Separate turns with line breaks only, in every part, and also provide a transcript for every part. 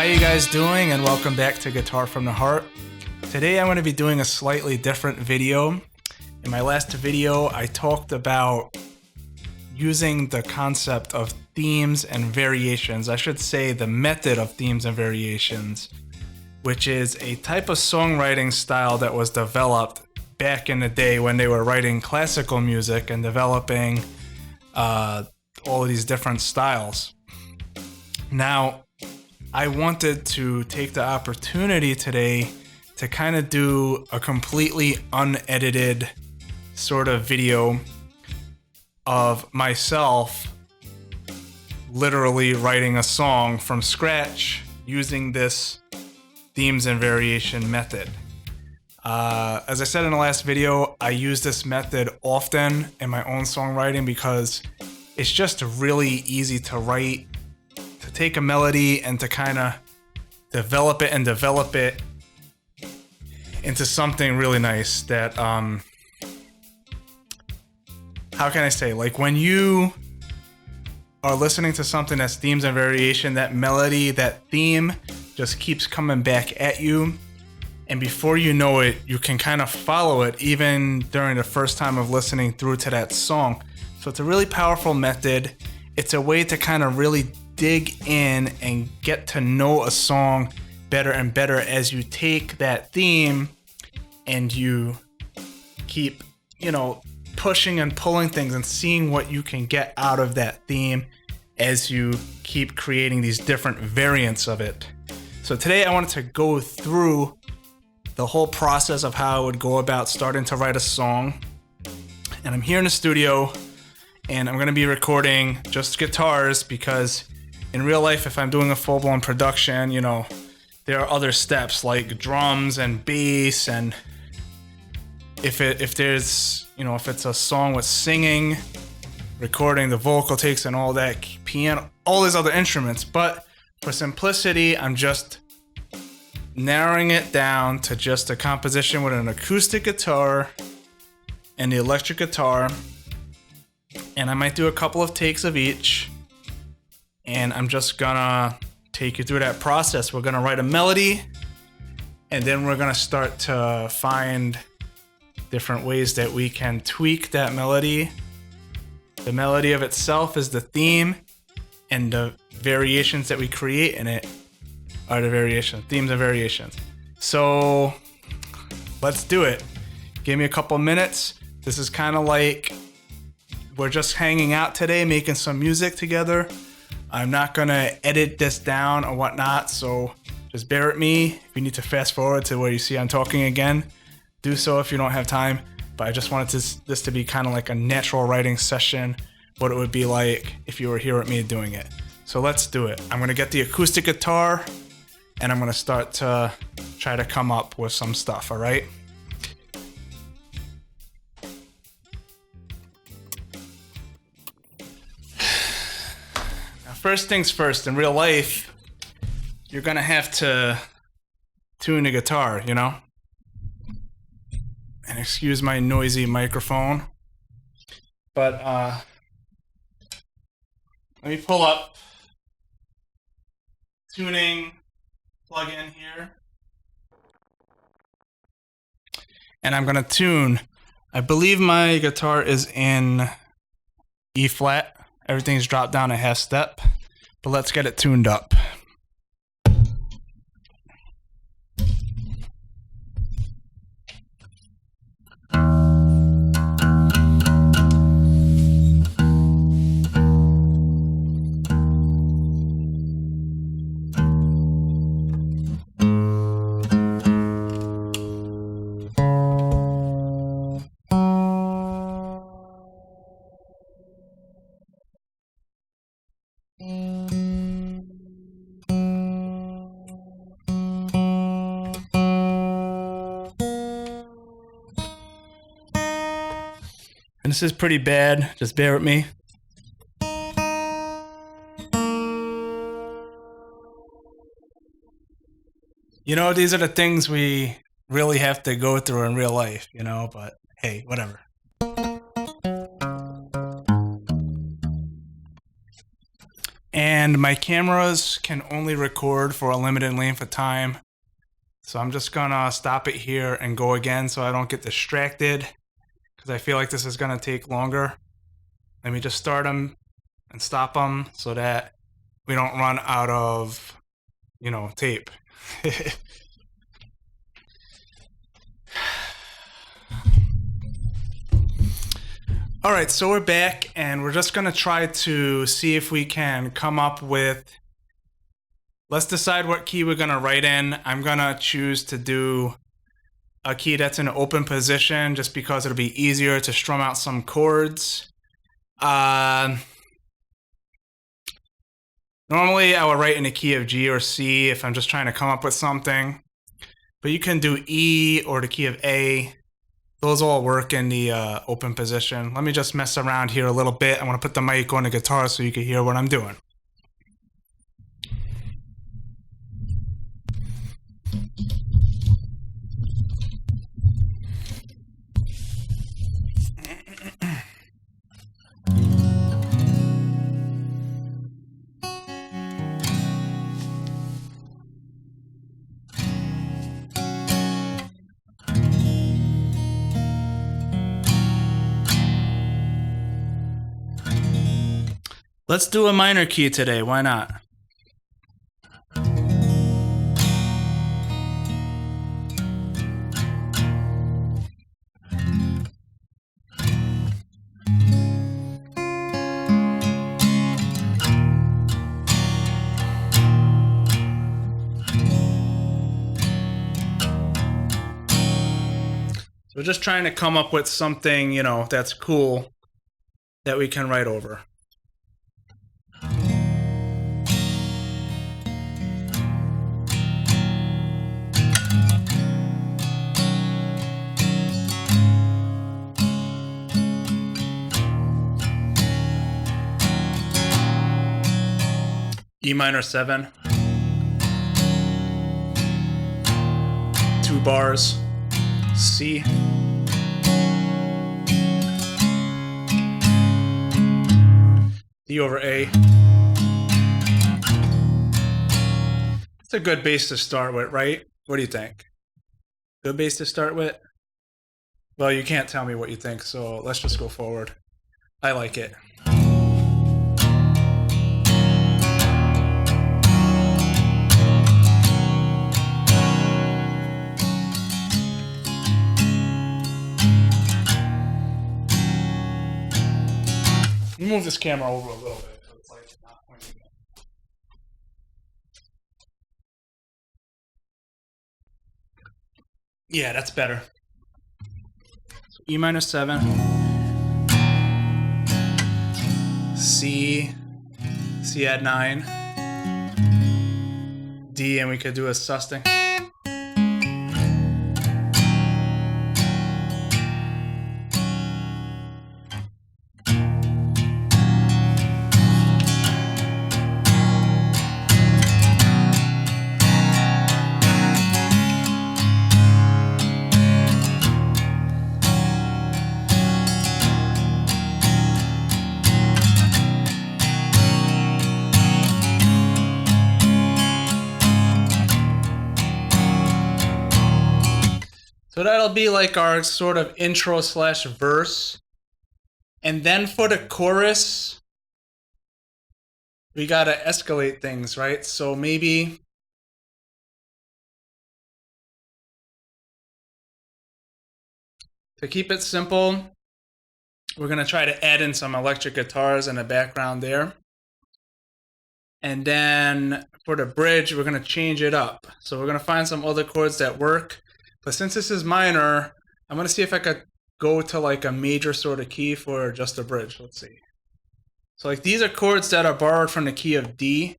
How you guys doing, and welcome back to Guitar from the Heart. Today I'm going to be doing a slightly different video. In my last video I talked about using the concept of themes and variations. I should say the method of themes and variations, which is a type of songwriting style that was developed back in the day when they were writing classical music and developing all of these different styles. Now, I wanted to take the opportunity today to kind of do a completely unedited sort of video of myself literally writing a song from scratch using this themes and variation method. As I said in the last video, I use this method often in my own songwriting because it's just really easy to write, to take a melody and to kind of develop it into something really nice that, how can I say, like when you are listening to something that's themes and variation, that melody, that theme just keeps coming back at you. And before you know it, you can kind of follow it even during the first time of listening through to that song. So it's a really powerful method. It's a way to kind of really dig in and get to know a song better and better as you take that theme and you keep, pushing and pulling things and seeing what you can get out of that theme as you keep creating these different variants of it. So today I wanted to go through the whole process of how I would go about starting to write a song. And I'm here in the studio and I'm going to be recording just guitars because in real life, if I'm doing a full-blown production, there are other steps like drums and bass, and if it's a song with singing, recording the vocal takes and all that, piano, all these other instruments. But for simplicity, I'm just narrowing it down to just a composition with an acoustic guitar and the electric guitar, and I might do a couple of takes of each, and I'm just gonna take you through that process. We're gonna write a melody, and then we're gonna start to find different ways that we can tweak that melody. The melody of itself is the theme, and the variations that we create in it are the variations, themes and variations. So let's do it. Give me a couple minutes. This is kind of like we're just hanging out today, making some music together. I'm not gonna edit this down or whatnot, so just bear with me. If you need to fast forward to where you see I'm talking again, do so if you don't have time. But I just wanted this to be kind of like a natural writing session, what it would be like if you were here with me doing it. So let's do it. I'm gonna get the acoustic guitar and I'm gonna start to try to come up with some stuff, all right? Now, first things first, in real life, you're gonna have to tune the guitar, And excuse my noisy microphone. But let me pull up tuning plug-in here. And I'm gonna tune. I believe my guitar is in E flat. Everything's dropped down a half step, but let's get it tuned up. And this is pretty bad, just bear with me. These are the things we really have to go through in real life, but hey, whatever. And my cameras can only record for a limited length of time. So I'm just gonna stop it here and go again so I don't get distracted, because I feel like this is gonna take longer. Let me just start them and stop them so that we don't run out of, tape. All right, so we're back, and we're just gonna try to see if we can come up with, let's decide what key we're gonna write in. I'm gonna choose to do a key that's in an open position just because it'll be easier to strum out some chords. Normally I would write in a key of G or C if I'm just trying to come up with something, but you can do E or the key of A. Those all work in the open position. Let me just mess around here a little bit. I want to put the mic on the guitar so you can hear what I'm doing. Let's do a minor key today, why not? So we're just trying to come up with something, that's cool that we can write over. E minor 7, 2 bars, C, D over A. It's a good bass to start with, right? What do you think? Good bass to start with? Well, you can't tell me what you think, so let's just go forward. I like it. Move this camera over a little bit so it's like not pointing at. Yeah, that's better. So E minor 7, C add 9, D, and we could do a susting. So that'll be like our sort of intro / verse. And then for the chorus, we gotta escalate things, right? So maybe to keep it simple, we're gonna try to add in some electric guitars in the background there. And then for the bridge, we're gonna change it up. So we're gonna find some other chords that work. But since this is minor, I'm going to see if I could go to like a major sort of key for just a bridge. Let's see. So like these are chords that are borrowed from the key of D.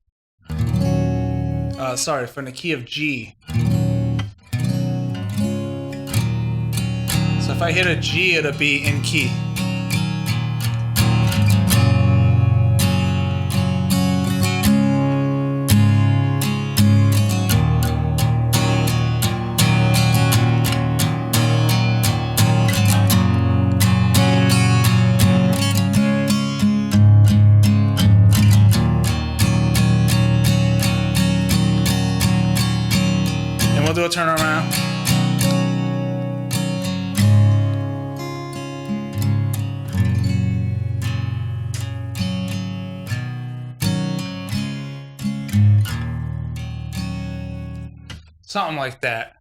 From the key of G. So if I hit a G, it'll be in key. I'll do a turnaround. Something like that.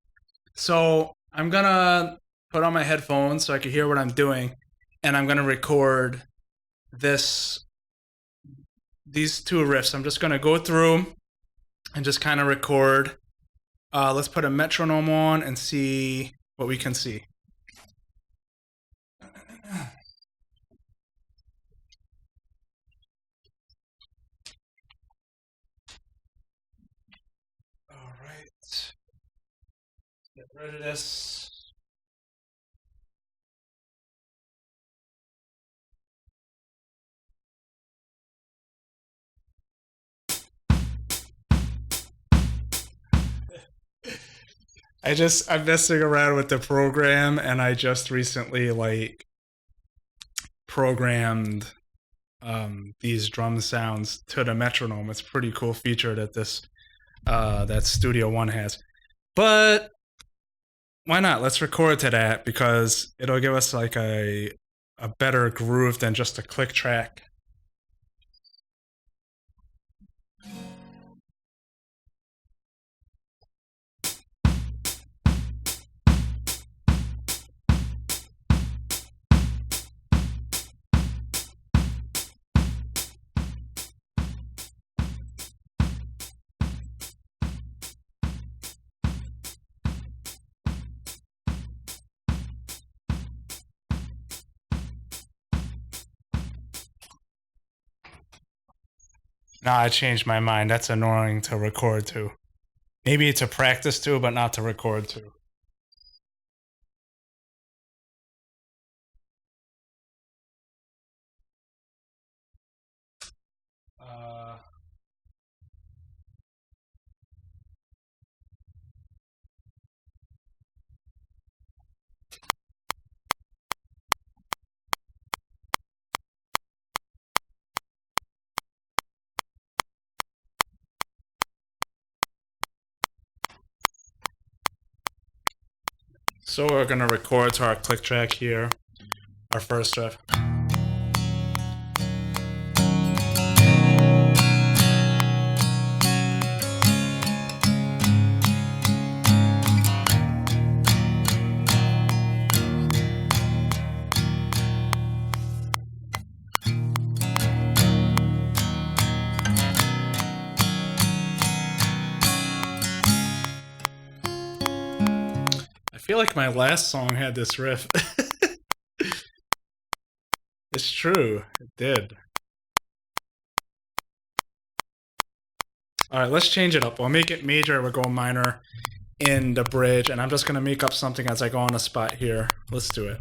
So I'm gonna put on my headphones so I can hear what I'm doing, and I'm gonna record these two riffs. I'm just gonna go through and just kind of record. Let's put a metronome on and see what we can see. All right. Get rid of this. I'm messing around with the program, and I just recently programmed these drum sounds to the metronome. It's a pretty cool feature that that Studio One has. But why not? Let's record to that because it'll give us like a better groove than just a click track. Nah, I changed my mind. That's annoying to record to. Maybe to practice to, but not to record to. So we're gonna record to our click track here, our first riff. I feel like my last song had this riff. It's true, it did. All right, let's change it up. We'll make it major, we'll go minor in the bridge, and I'm just gonna make up something as I go on a spot here. Let's do it.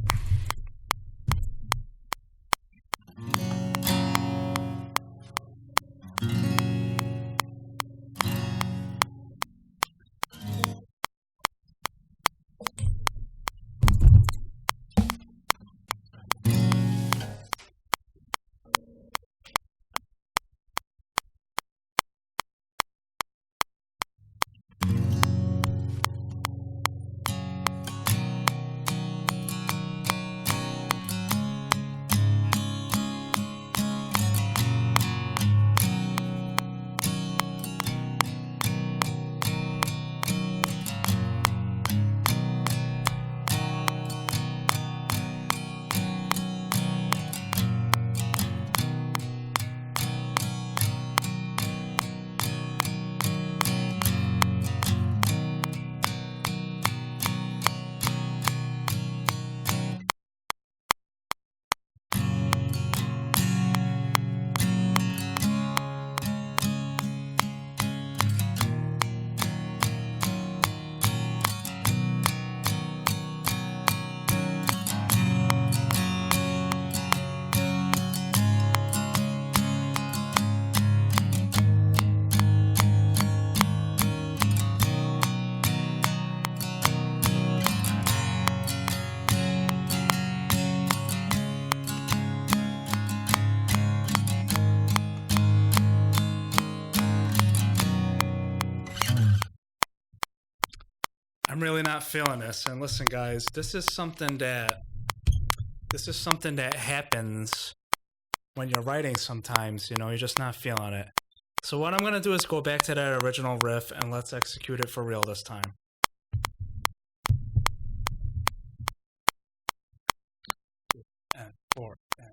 I'm really not feeling this. And listen, guys, this is something that happens when you're writing sometimes, you know, you're just not feeling it. So what I'm going to do is go back to that original riff and let's execute it for real this time. And 4 and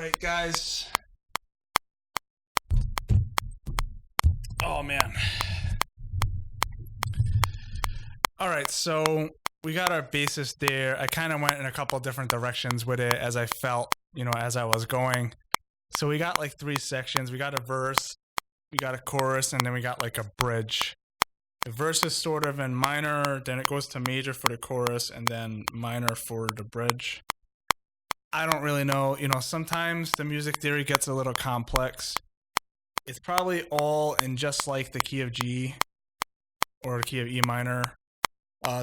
Alright, guys. Oh, man. Alright, so we got our bassist there. I kind of went in a couple different directions with it as I felt, as I was going. So we got like 3 sections. We got a verse, we got a chorus, and then we got like a bridge. The verse is sort of in minor, then it goes to major for the chorus, and then minor for the bridge. I don't really know. Sometimes the music theory gets a little complex. It's probably all in just like the key of G or the key of E minor.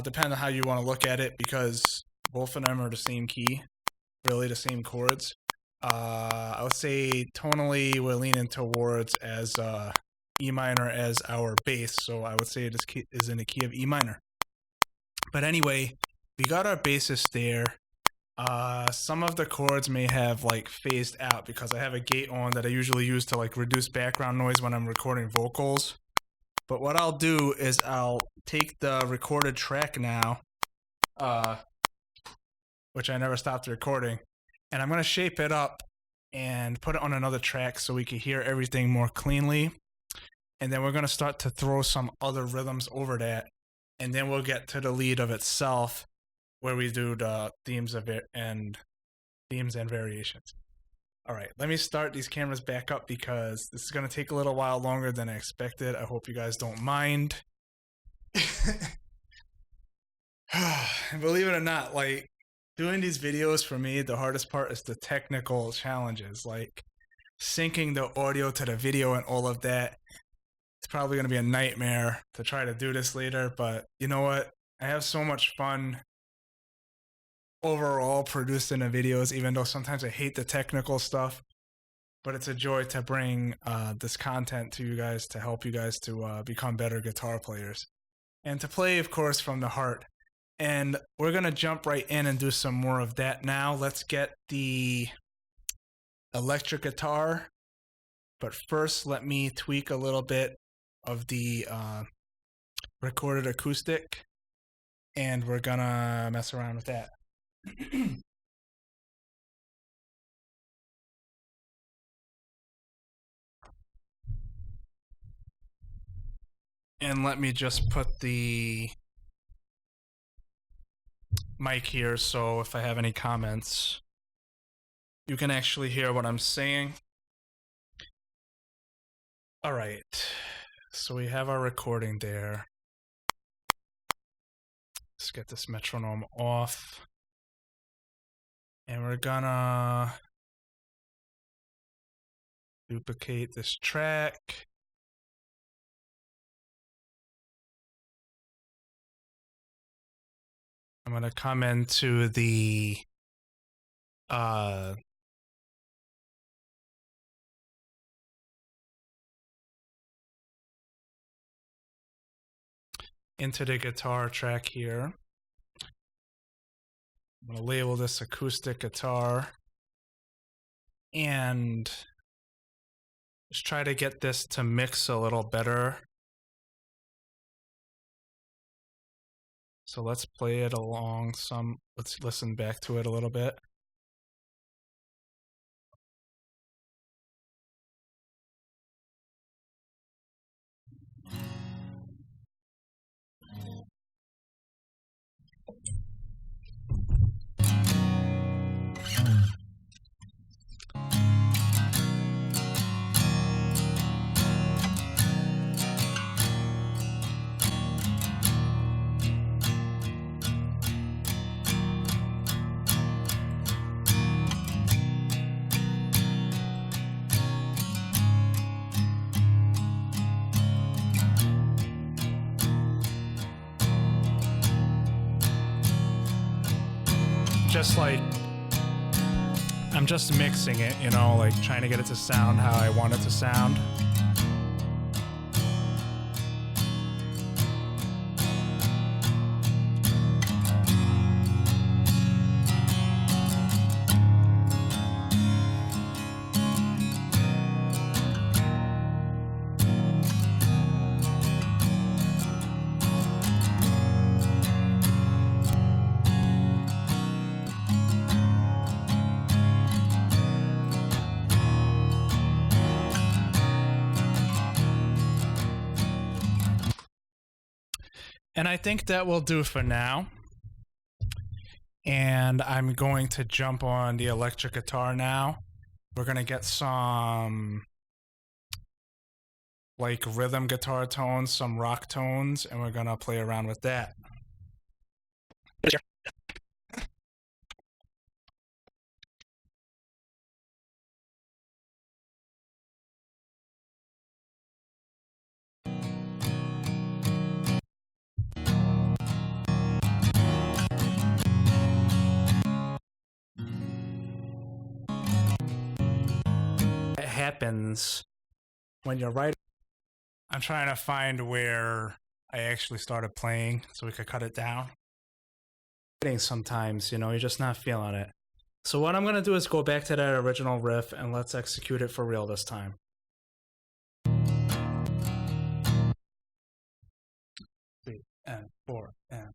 Depending on how you want to look at it, because both of them are the same key, really the same chords. I would say tonally we're leaning towards as E minor as our bass, so I would say this key is in the key of E minor. But anyway, we got our bassist there. Some of the chords may have like phased out because I have a gate on that I usually use to like reduce background noise when I'm recording vocals. But what I'll do is I'll take the recorded track now, which I never stopped recording, and I'm going to shape it up and put it on another track so we can hear everything more cleanly. And then we're going to start to throw some other rhythms over that, and then we'll get to the lead of itself, where we do the themes and variations. All right, let me start these cameras back up because this is going to take a little while longer than I expected. I hope you guys don't mind. And believe it or not, like doing these videos for me, the hardest part is the technical challenges, like syncing the audio to the video and all of that. It's probably going to be a nightmare to try to do this later, but you know what? I have so much fun overall producing the videos, even though sometimes I hate the technical stuff, but it's a joy to bring this content to you guys, to help you guys to become better guitar players and to play, of course, from the heart. And we're going to jump right in and do some more of that now. Let's get the electric guitar, but first let me tweak a little bit of the recorded acoustic, and we're going to mess around with that. And let me just put the mic here so if I have any comments, you can actually hear what I'm saying. All right, so we have our recording there. Let's get this metronome off. And we're gonna duplicate this track. I'm gonna come into the guitar track here. I'm going to label this acoustic guitar and just try to get this to mix a little better. So let's play it along some, let's listen back to it a little bit. Just like, I'm just mixing it, like trying to get it to sound how I want it to sound. And I think that will do for now. And I'm going to jump on the electric guitar now. We're going to get some like rhythm guitar tones, some rock tones, and we're going to play around with that. It happens when you're writing. I'm trying to find where I actually started playing so we could cut it down. Sometimes, you know, you're just not feeling it. So what I'm going to do is go back to that original riff and let's execute it for real this time. 3 and 4 and...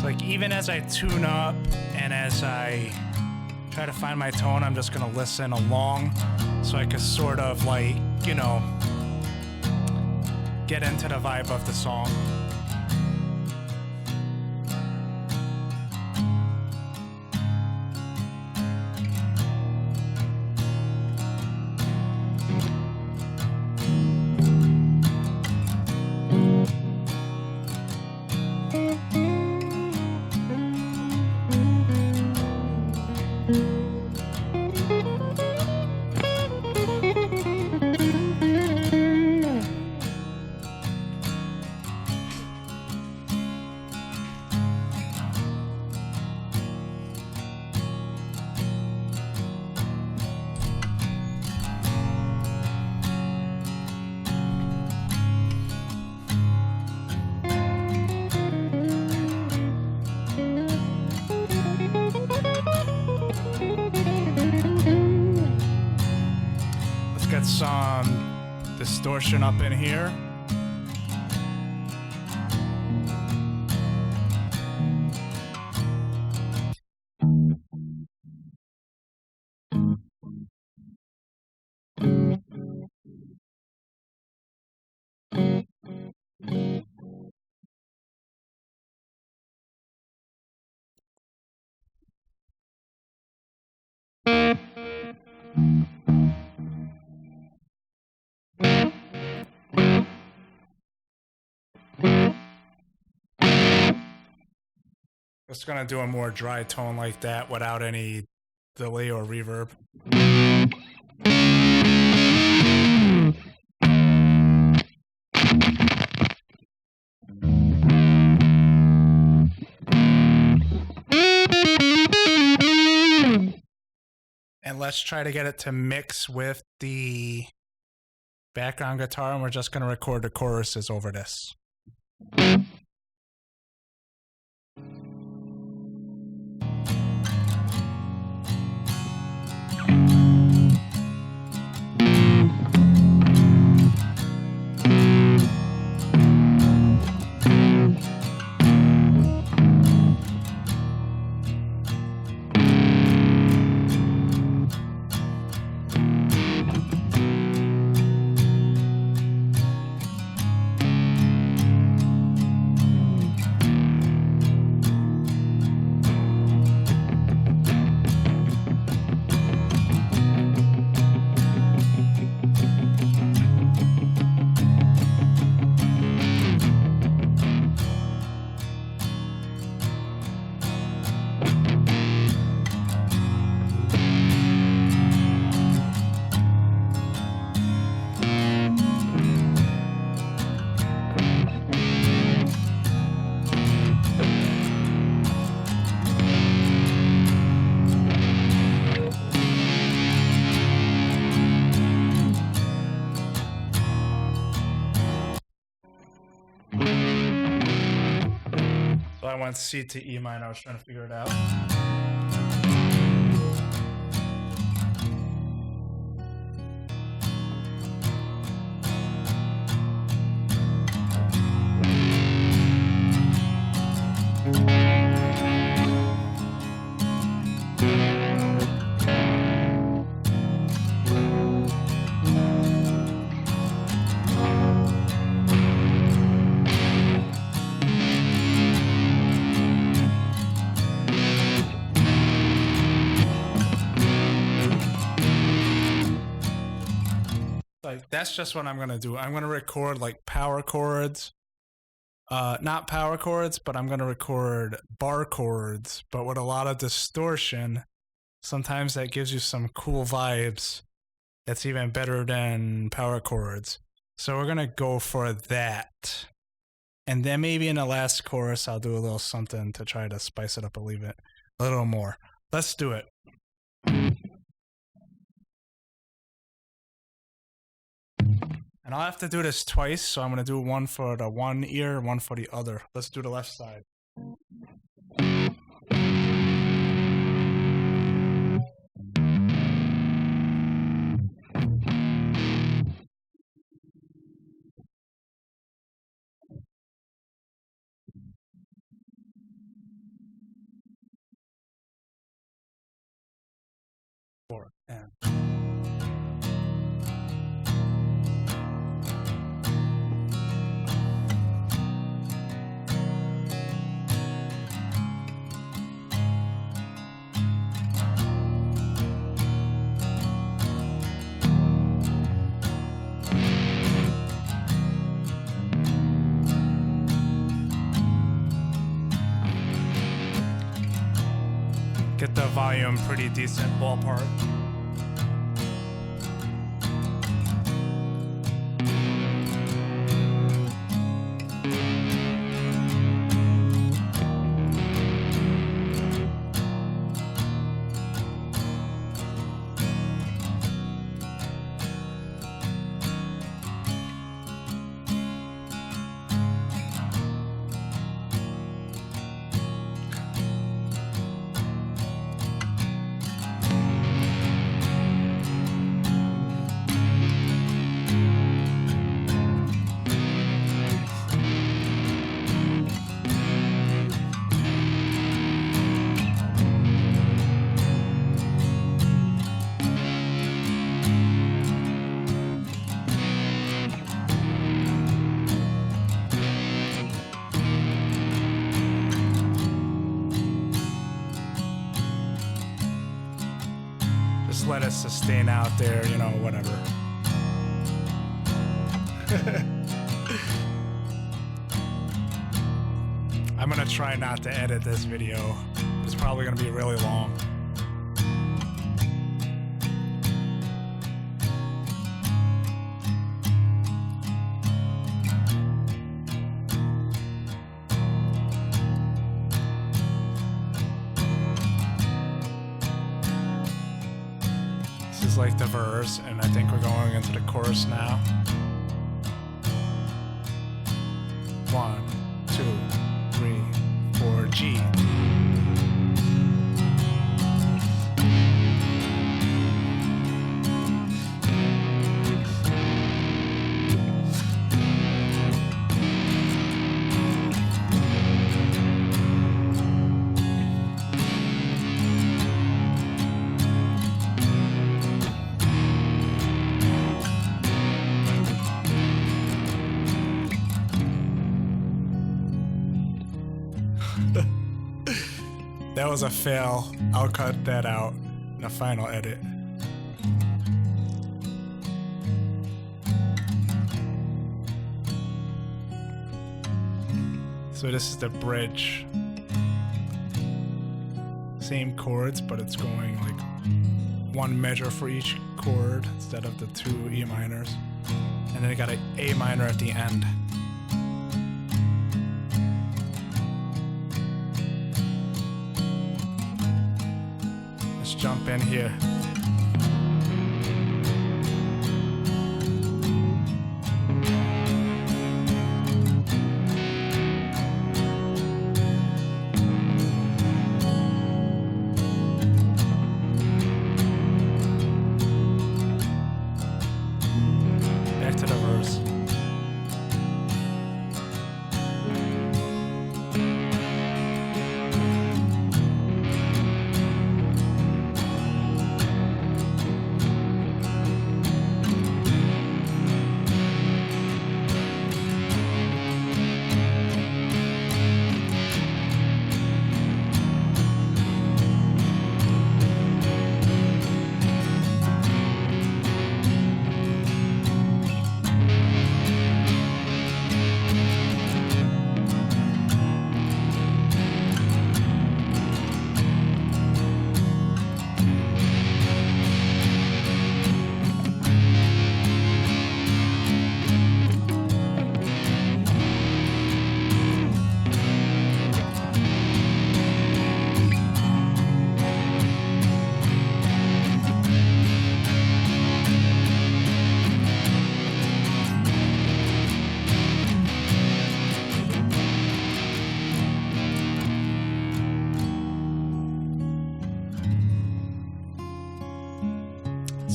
Like even as I tune up and as I try to find my tone, I'm just gonna listen along so I can sort of like, you know, get into the vibe of the song. Some distortion up in here. Just gonna do a more dry tone like that without any delay or reverb. And let's try to get it to mix with the background guitar, and we're just gonna record the choruses over this. So I went C to E minor. I was trying to figure it out. that's just what I'm gonna do. I'm gonna record like power chords. Not power chords, but I'm gonna record bar chords, but with a lot of distortion. Sometimes that gives you some cool vibes. That's even better than power chords. So we're gonna go for that. And then maybe in the last chorus, I'll do a little something to try to spice it up a little more. Let's do it. And I'll have to do this twice, so I'm going to do one for the one ear, one for the other. Let's do the left side. Four, and... Get the volume pretty decent, ballpark. Let it sustain out there, you know, whatever. I'm gonna try not to edit this video. It's probably gonna be really long. Like the verse, and I think we're going into the chorus now. 1, 2, 3, 4, G. That was a fail. I'll cut that out in the final edit. So this is the bridge. Same chords, but it's going like one measure for each chord instead of the 2 E minors. And then I got an A minor at the end. Jump in here. Back to the verse.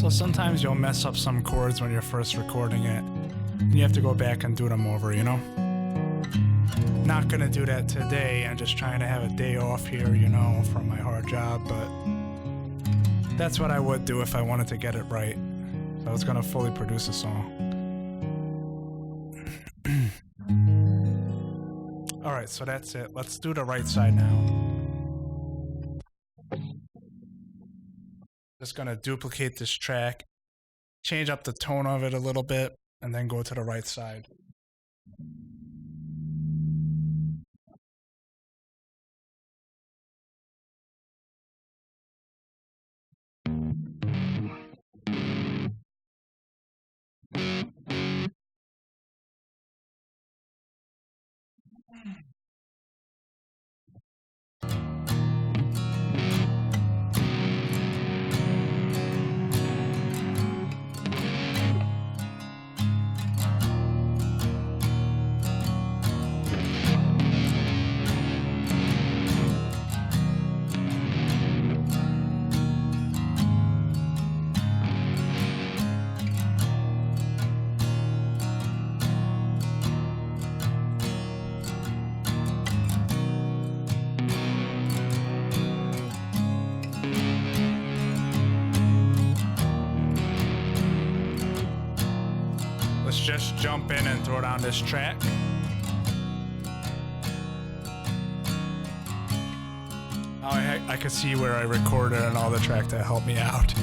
So sometimes you'll mess up some chords when you're first recording it. And you have to go back and do them over, you know? Not gonna do that today. I'm just trying to have a day off here, you know, from my hard job, but that's what I would do if I wanted to get it right. If I was gonna fully produce a song. Alright, so that's it. Let's do the right side now. Just gonna duplicate this track, change up the tone of it a little bit, and then go to the right side. Let's just jump in and throw down this track. Oh, I could see where I recorded and all the track to help me out.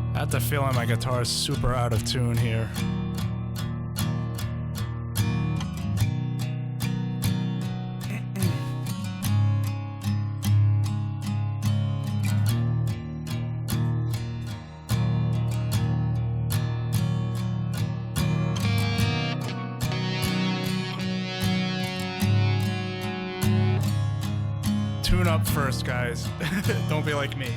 I have the feeling my guitar is super out of tune here. Tune up first, guys. Don't be like me.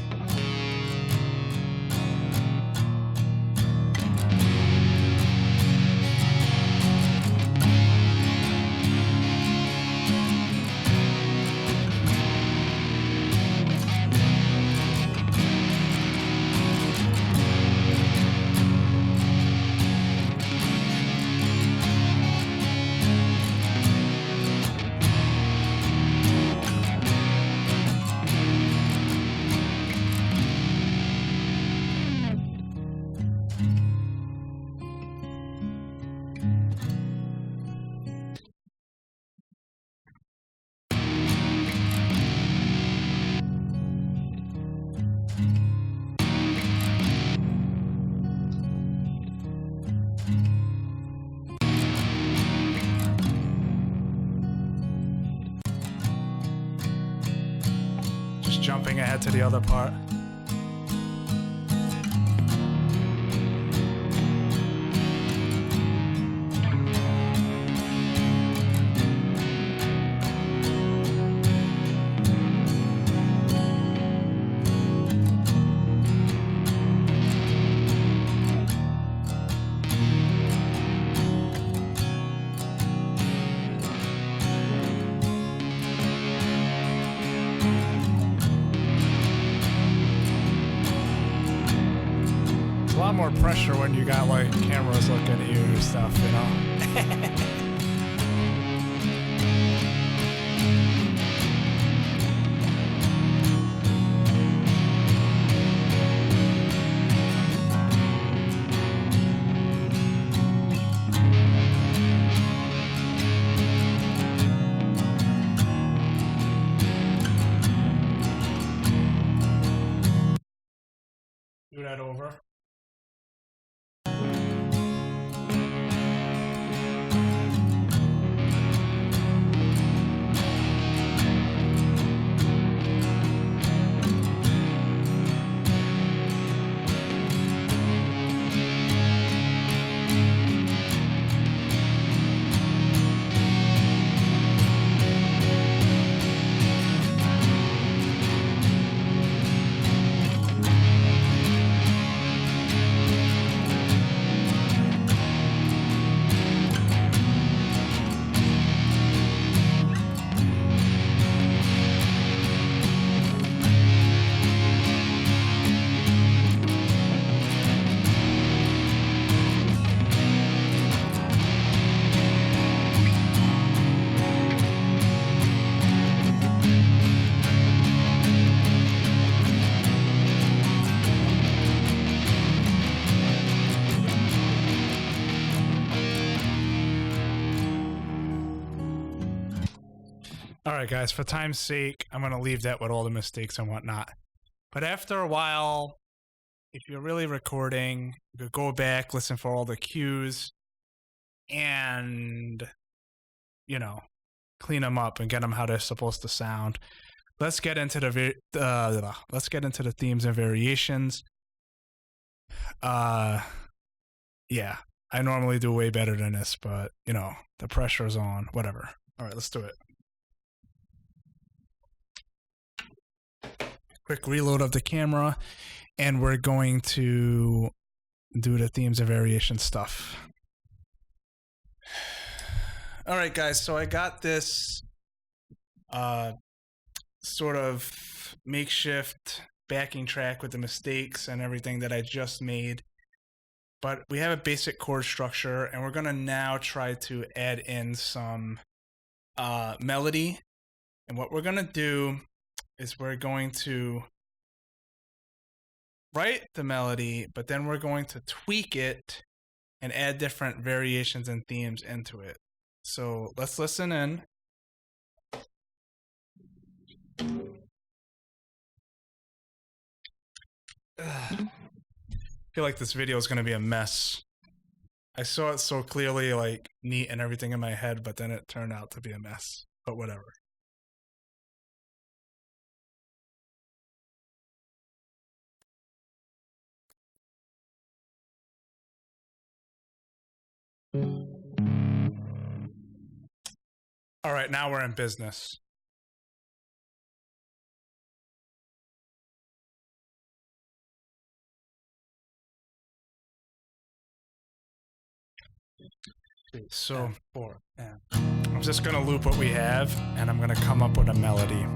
Jumping ahead to the other part. A lot more pressure when you got like cameras looking at you and stuff, you know? Do that over. All right, guys, for time's sake, I'm going to leave that with all the mistakes and whatnot. But after a while, if you're really recording, you could go back, listen for all the cues, and, you know, clean them up and get them how they're supposed to sound. Let's get into the themes and variations. Yeah, I normally do way better than this, but, you know, the pressure's on. Whatever. All right, let's do it. Quick reload of the camera, and we're going to do the themes and variation stuff. All right, guys, so I got this sort of makeshift backing track with the mistakes and everything that I just made. But we have a basic chord structure, and we're going to now try to add in some melody. And what we're going to do is we're going to write the melody, but then we're going to tweak it and add different variations and themes into it. So let's listen in. I feel like this video is going to be a mess. I saw it so clearly, like, neat and everything in my head, but then it turned out to be a mess. But whatever. All right, now we're in business. So I'm just going to loop what we have, and I'm going to come up with a melody.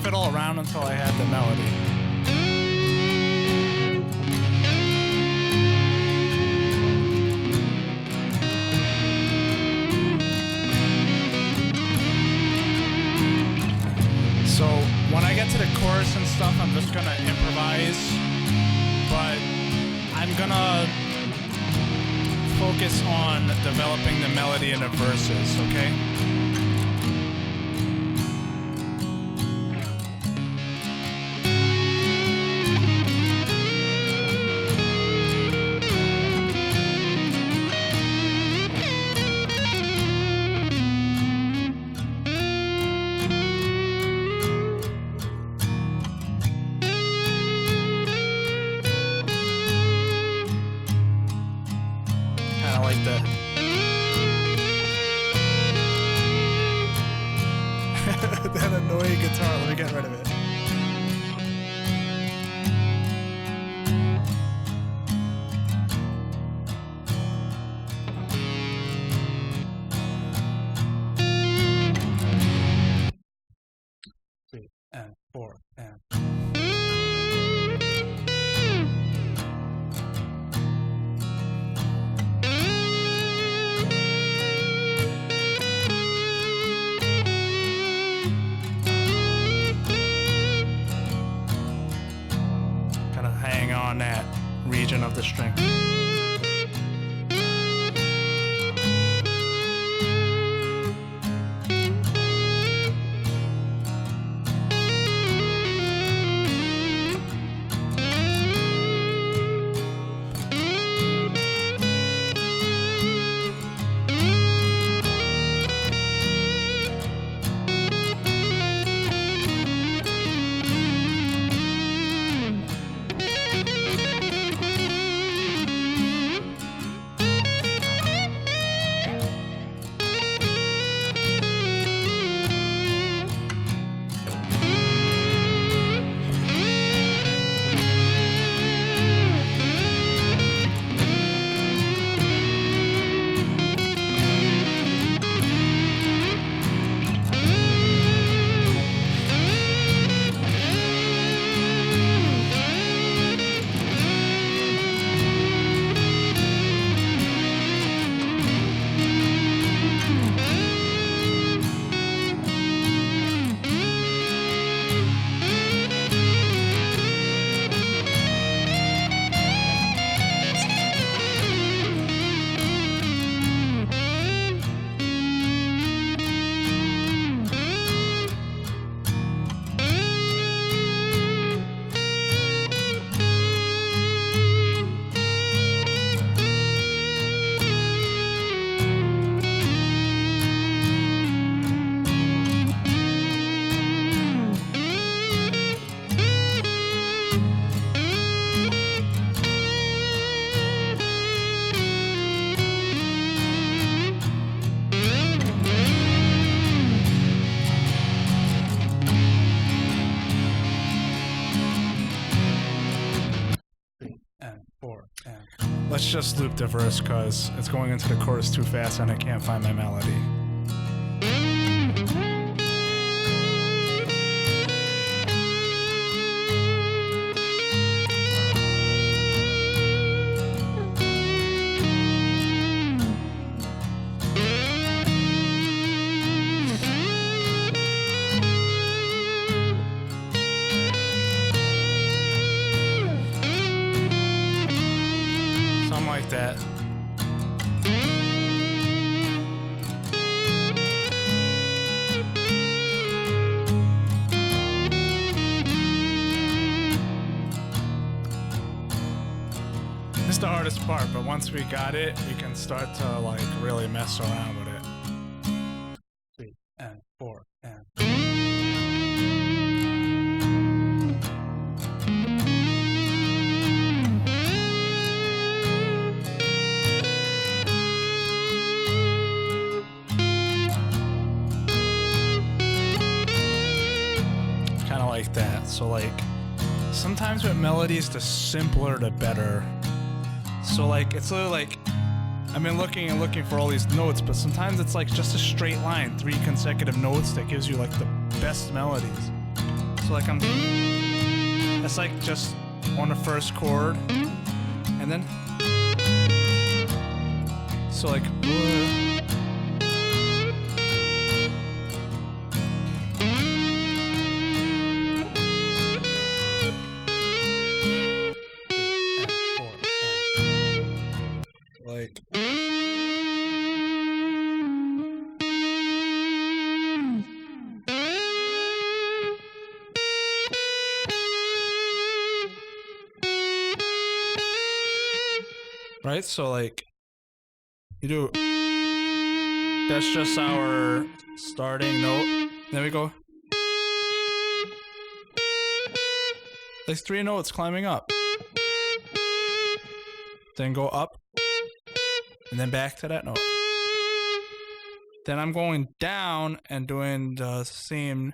Fiddle around until I had the melody. So when I get to the chorus and stuff, I'm just gonna improvise, but I'm gonna focus on developing the melody in the verses, okay? That annoying guitar, let me get rid of it. Three and four and just loop the verse because it's going into the chorus too fast and I can't find my melody. Like that. This is the hardest part, but once we got it, we can start to like really mess around with it. 3 and 4 and like that. So like sometimes with melodies, the simpler the better. So like it's literally like I've been looking and looking for all these notes, but sometimes it's like just a straight line, 3 consecutive notes that gives you like the best melodies. So like that's like just on the first chord and then so like right? So like you do, that's just our starting note. Then we go like 3 notes climbing up. Then go up and then back to that note. Then I'm going down and doing the same,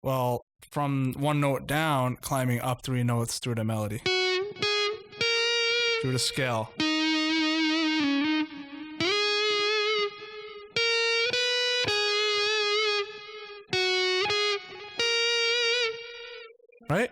well, from 1 note down, climbing up 3 notes through the melody. Through the scale. Right?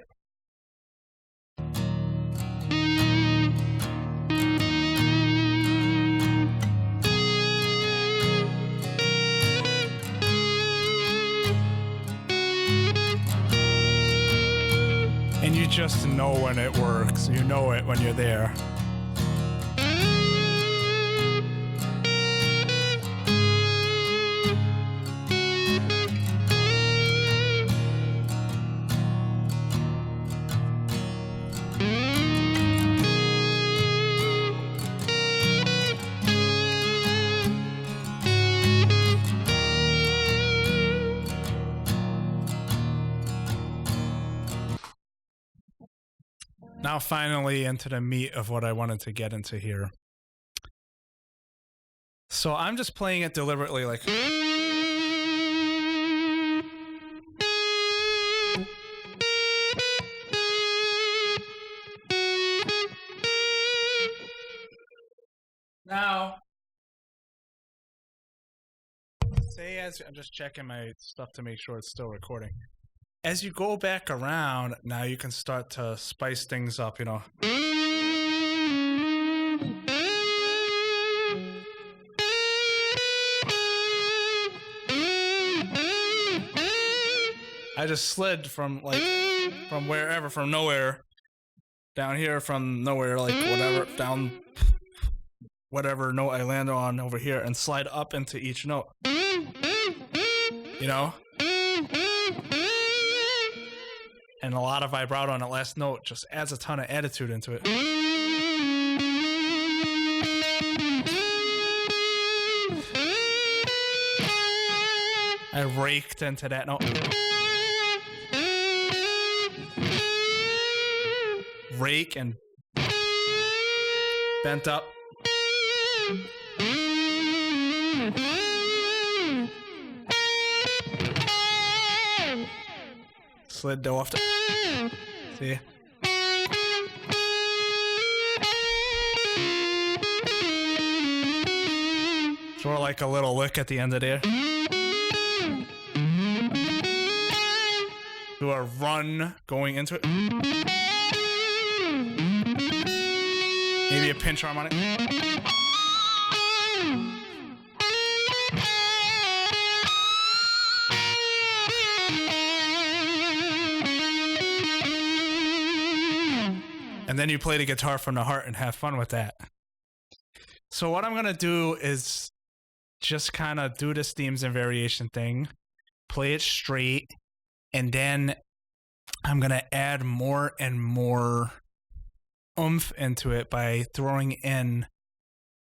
And you just know when it works. You know it when you're there. Now finally into the meat of what I wanted to get into here. So I'm just playing it deliberately like... Now, say as I'm just checking my stuff to make sure it's still recording. As you go back around, now you can start to spice things up, you know. I just slid from like, from wherever, from nowhere, down here from nowhere, like whatever, down whatever note I land on over here and slide up into each note. You know? And a lot of vibrato on the last note just adds a ton of attitude into it. I raked into that note. Rake and bent up. Slid off to see. Sort of like a little lick at the end of there. Do a run going into it. Maybe a pinch harmonic. And then you play the guitar from the heart and have fun with that. So what I'm going to do is just kind of do this themes and variation thing, play it straight, and then I'm going to add more and more oomph into it by throwing in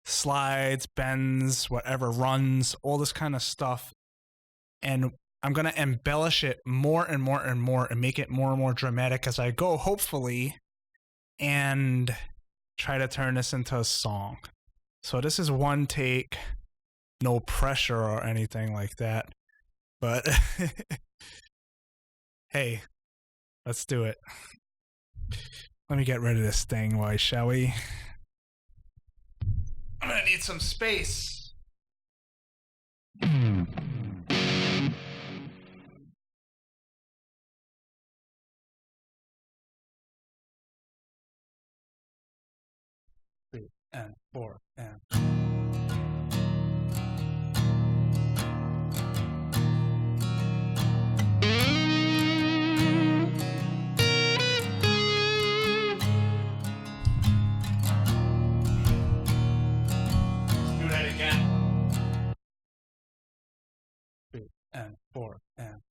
slides, bends, whatever, runs, all this kind of stuff. And I'm going to embellish it more and more and more and make it more and more dramatic as I go, hopefully, and try to turn this into a song. So this is one take, no pressure or anything like that. But hey, let's do it. Let me get rid of this thing, why, shall we? I'm gonna need some space. Three and four and. And four and.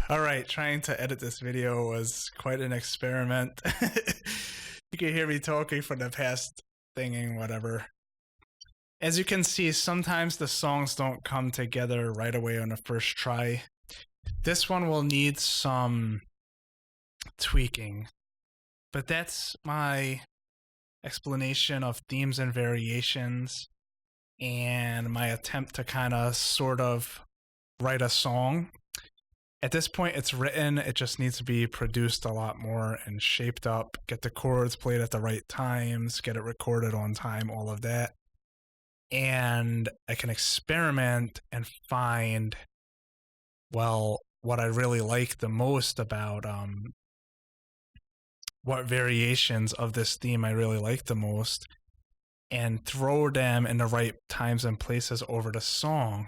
All right, trying to edit this video was quite an experiment. You can hear me talking for the past thinging, whatever. As you can see, sometimes the songs don't come together right away on the first try. This one will need some tweaking, but that's my explanation of themes and variations and my attempt to kind of sort of write a song. At this point, it's written. It just needs to be produced a lot more and shaped up, get the chords played at the right times, get it recorded on time, all of that. And I can experiment and find, well, what I really like the most about what variations of this theme I really like the most, and throw them in the right times and places over the song.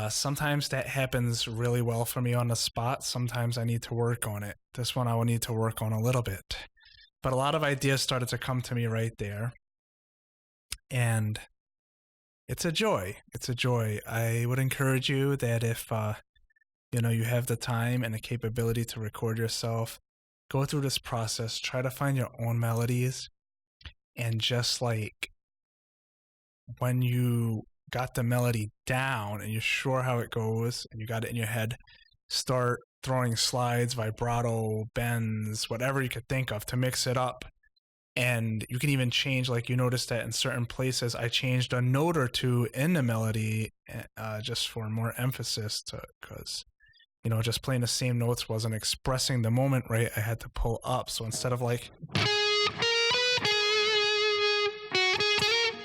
Sometimes that happens really well for me on the spot. Sometimes I need to work on it. This one I will need to work on a little bit. But a lot of ideas started to come to me right there. And it's a joy. It's a joy. I would encourage you that if you have the time and the capability to record yourself, go through this process, try to find your own melodies, and just like when you got the melody down and you're sure how it goes and you got it in your head, start throwing slides, vibrato, bends, whatever you could think of to mix it up. And you can even change, like you noticed that in certain places I changed a note or two in the melody just for more emphasis, because just playing the same notes wasn't expressing the moment right. I had to pull up. So instead of like,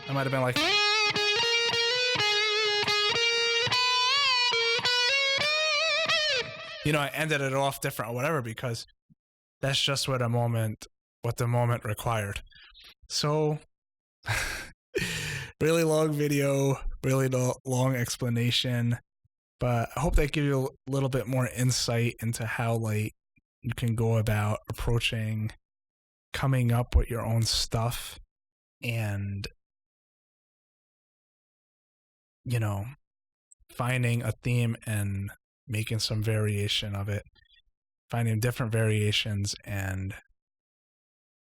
I might have been like, I ended it off different or whatever, because that's just what the moment required. So really long video, really long explanation, but I hope that gives you a little bit more insight into how you can go about approaching coming up with your own stuff and finding a theme and making some variation of it, finding different variations, and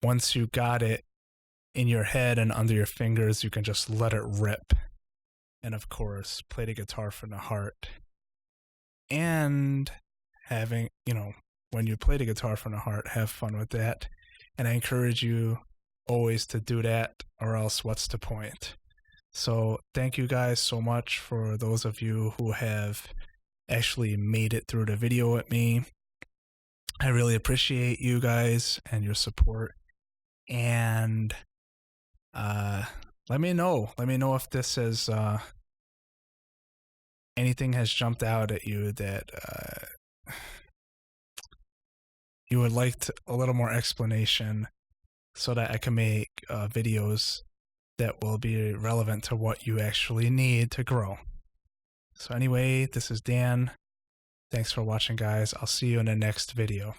once you got it in your head and under your fingers, you can just let it rip. And of course, play the guitar from the heart. And having, when you play the guitar from the heart, have fun with that. And I encourage you always to do that, or else what's the point? So thank you guys so much for those of you who have actually made it through the video with me. I really appreciate you guys and your support. And let me know if this is anything has jumped out at you that you would like a little more explanation, so that I can make videos that will be relevant to what you actually need to grow. So anyway, this is Dan. Thanks for watching, guys. I'll see you in the next video.